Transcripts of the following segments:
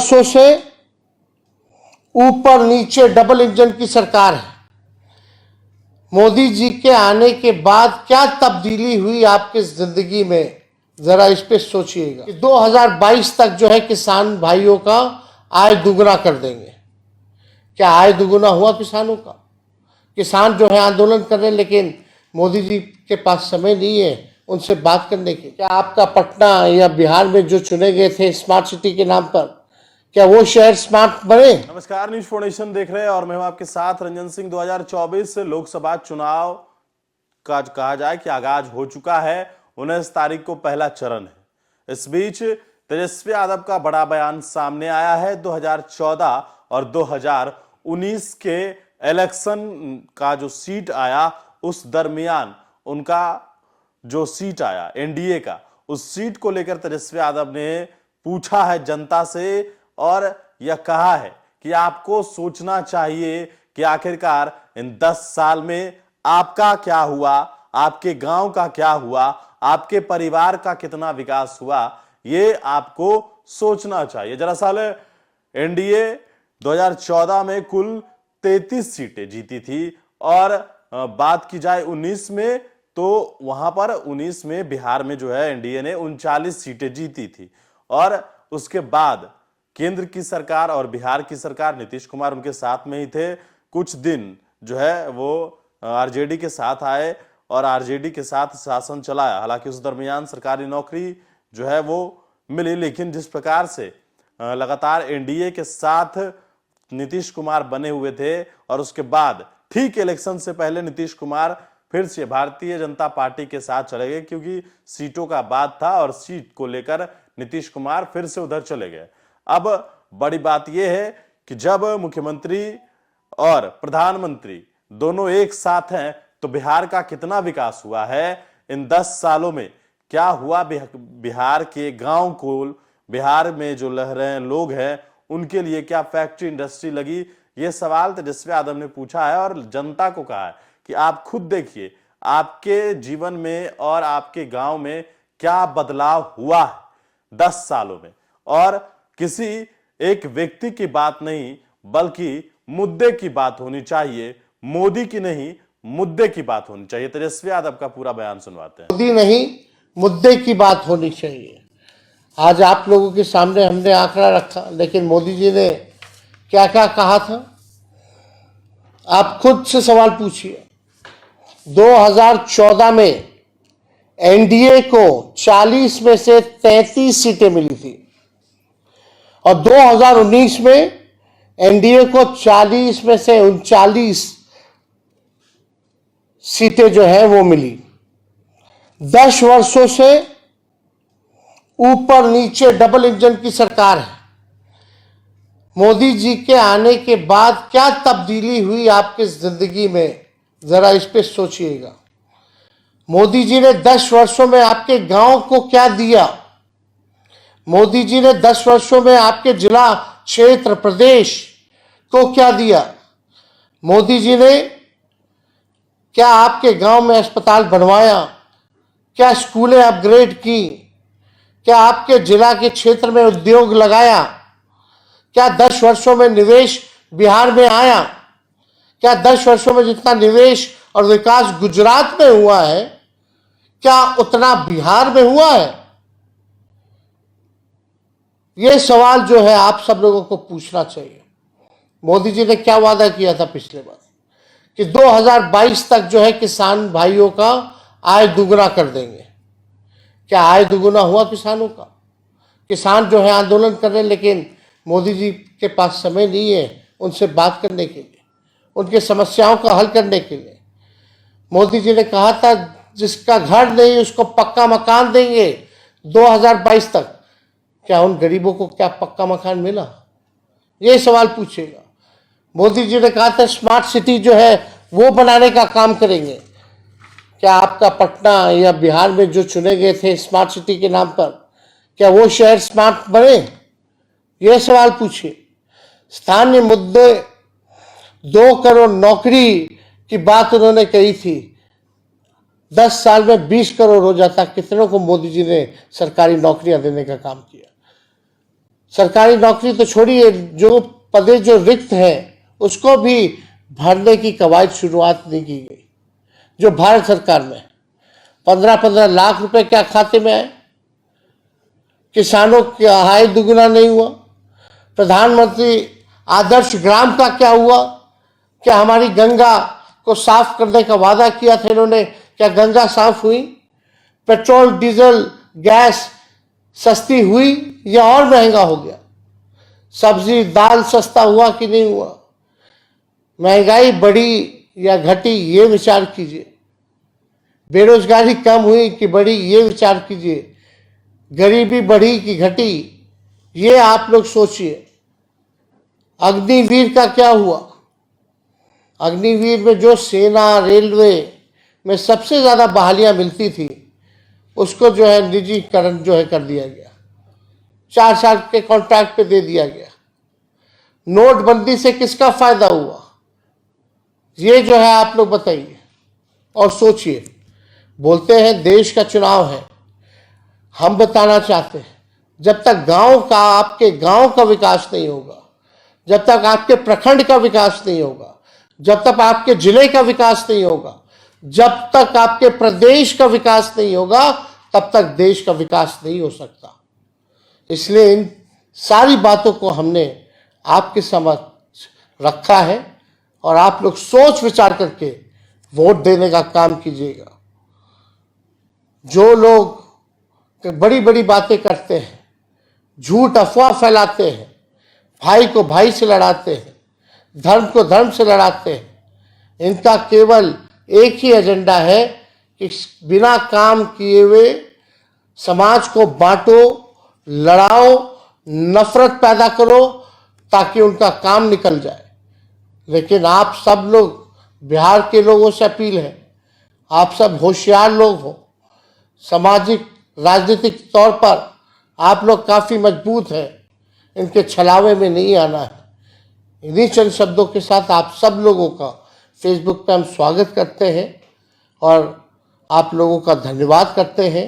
वर्षों से ऊपर नीचे डबल इंजन की सरकार है। मोदी जी के आने के बाद क्या तब्दीली हुई आपकी जिंदगी में, जरा इस पे सोचिएगा। 2022 तक जो है किसान भाइयों का आय दुगना कर देंगे। क्या आय दुगना हुआ किसानों का? किसान जो है आंदोलन कर रहे हैं, लेकिन मोदी जी के पास समय नहीं है उनसे बात करने की। क्या आपका पटना या बिहार में जो चुने गए थे स्मार्ट सिटी के नाम पर, क्या वो शहर स्मार्ट बने? नमस्कार, न्यूज फाउंडेशन देख रहे हैं और मैं हूं आपके साथ रंजन सिंह। 2024 लोकसभा चुनाव का कहा जाए कि आगाज हो चुका है। 19 तारीख को पहला चरण है। इस बीच तेजस्वी यादव का बड़ा बयान सामने आया है। 2014 और 2019 के इलेक्शन का जो सीट आया, उस दरमियान उनका जो सीट आया एनडीए का, उस सीट को लेकर तेजस्वी यादव ने पूछा है जनता से और यह कहा है कि आपको सोचना चाहिए कि आखिरकार इन 10 साल में आपका क्या हुआ, आपके गांव का क्या हुआ, आपके परिवार का कितना विकास हुआ, ये आपको सोचना चाहिए। दरअसल एनडीए 2014 में कुल 33 सीटें जीती थी और बात की जाए 19 में, तो वहां पर 19 में बिहार में जो है एनडीए ने 39 सीटें जीती थी। और उसके बाद केंद्र की सरकार और बिहार की सरकार, नीतीश कुमार उनके साथ में ही थे, कुछ दिन जो है वो आरजेडी के साथ आए और आरजेडी के साथ शासन चलाया। हालांकि उस दरमियान सरकारी नौकरी जो है वो मिली, लेकिन जिस प्रकार से लगातार एनडीए के साथ नीतीश कुमार बने हुए थे और उसके बाद ठीक इलेक्शन से पहले नीतीश कुमार फिर से भारतीय जनता पार्टी के साथ चले गए, क्योंकि सीटों का बात था और सीट को लेकर नीतीश कुमार फिर से उधर चले गए। अब बड़ी बात यह है कि जब मुख्यमंत्री और प्रधानमंत्री दोनों एक साथ हैं, तो बिहार का कितना विकास हुआ है इन 10 सालों में, क्या हुआ बिहार के गांव को, बिहार में जो रह रहे लोग हैं उनके लिए क्या फैक्ट्री इंडस्ट्री लगी, ये सवाल तेजस्वी यादव ने पूछा है और जनता को कहा है कि आप खुद देखिए आपके जीवन में और आपके गांव में क्या बदलाव हुआ है 10 सालों में। और किसी एक व्यक्ति की बात नहीं बल्कि मुद्दे की बात होनी चाहिए, मोदी की नहीं मुद्दे की बात होनी चाहिए। तेजस्वी यादव का पूरा बयान सुनवाते हैं। मोदी नहीं मुद्दे की बात होनी चाहिए। आज आप लोगों के सामने हमने आंकड़ा रखा, लेकिन मोदी जी ने क्या क्या कहा था आप खुद से सवाल पूछिए। 2014 में एनडीए को 40 में से 33 सीटें मिली थी और 2019 में एनडीए को 40 में से 39 सीटें जो है वो मिली। 10 वर्षों से ऊपर नीचे डबल इंजन की सरकार है। मोदी जी के आने के बाद क्या तब्दीली हुई आपकी जिंदगी में, जरा इस पे सोचिएगा। मोदी जी ने 10 वर्षों में आपके गांव को क्या दिया? मोदी जी ने 10 वर्षों में आपके जिला, क्षेत्र, प्रदेश को क्या दिया? मोदी जी ने क्या आपके गांव में अस्पताल बनवाया? क्या स्कूलें अपग्रेड की? क्या आपके जिला के क्षेत्र में उद्योग लगाया? क्या 10 वर्षों में निवेश बिहार में आया? क्या 10 वर्षों में जितना निवेश और विकास गुजरात में हुआ है, क्या उतना बिहार में हुआ है? यह सवाल जो है आप सब लोगों को पूछना चाहिए। मोदी जी ने क्या वादा किया था पिछले बार कि 2022 तक जो है किसान भाइयों का आय दुगना कर देंगे। क्या आय दुगना हुआ किसानों का? किसान जो है आंदोलन कर रहे हैं, लेकिन मोदी जी के पास समय नहीं है उनसे बात करने के लिए, उनके समस्याओं का हल करने के लिए। मोदी जी ने कहा था जिसका घर नहीं उसको पक्का मकान देंगे 2022 तक। क्या उन गरीबों को क्या पक्का मकान मिला? ये सवाल पूछेगा। मोदी जी ने कहा था स्मार्ट सिटी जो है वो बनाने का काम करेंगे। क्या आपका पटना या बिहार में जो चुने गए थे स्मार्ट सिटी के नाम पर, क्या वो शहर स्मार्ट बने? यह सवाल पूछिए। स्थानीय मुद्दे, 2 करोड़ नौकरी की बात उन्होंने कही थी। 10 साल में 20 करोड़ हो जाता। कितनों को मोदी जी ने सरकारी नौकरियां देने का काम किया? सरकारी नौकरी तो छोड़िए, जो पदे जो रिक्त हैं उसको भी भरने की कवायद शुरुआत नहीं की गई। जो भारत सरकार में 15-15 लाख रुपए क्या खाते में आए, किसानों की आय दुगुना नहीं हुआ, प्रधानमंत्री आदर्श ग्राम का क्या हुआ, क्या हमारी गंगा को साफ करने का वादा किया था इन्होंने, क्या गंगा साफ हुई, पेट्रोल डीजल गैस सस्ती हुई या और महंगा हो गया, सब्जी दाल सस्ता हुआ कि नहीं हुआ, महंगाई बढ़ी या घटी ये विचार कीजिए, बेरोजगारी कम हुई कि बढ़ी ये विचार कीजिए, गरीबी बढ़ी कि घटी ये आप लोग सोचिए। अग्निवीर का क्या हुआ, अग्निवीर में जो सेना रेलवे में सबसे ज्यादा बहालियां मिलती थी उसको जो है निजीकरण जो है कर दिया गया, 4 साल के कॉन्ट्रैक्ट पे दे दिया गया। नोटबंदी से किसका फायदा हुआ ये जो है आप लोग बताइए और सोचिए। बोलते हैं देश का चुनाव है, हम बताना चाहते हैं जब तक गांव का आपके गांव का विकास नहीं होगा, जब तक आपके प्रखंड का विकास नहीं होगा, जब तक आपके जिले का विकास नहीं होगा, जब तक आपके प्रदेश का विकास नहीं होगा, तब तक देश का विकास नहीं हो सकता। इसलिए इन सारी बातों को हमने आपके समक्ष रखा है और आप लोग सोच विचार करके वोट देने का काम कीजिएगा। जो लोग बड़ी बड़ी बातें करते हैं, झूठ अफवाह फैलाते हैं, भाई को भाई से लड़ाते हैं, धर्म को धर्म से लड़ाते हैं, इनका केवल एक ही एजेंडा है कि बिना काम किए हुए समाज को बांटो, लड़ाओ, नफरत पैदा करो ताकि उनका काम निकल जाए। लेकिन आप सब लोग, बिहार के लोगों से अपील है, आप सब होशियार लोग हो, सामाजिक राजनीतिक तौर पर आप लोग काफ़ी मजबूत हैं, इनके छलावे में नहीं आना है। इन्हीं चंद शब्दों के साथ आप सब लोगों का फेसबुक पर हम स्वागत करते हैं और आप लोगों का धन्यवाद करते हैं।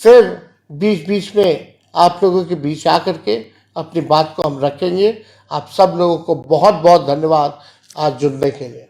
फिर बीच बीच में आप लोगों के बीच आकर के अपनी बात को हम रखेंगे। आप सब लोगों को बहुत बहुत धन्यवाद आज जुड़ने के लिए।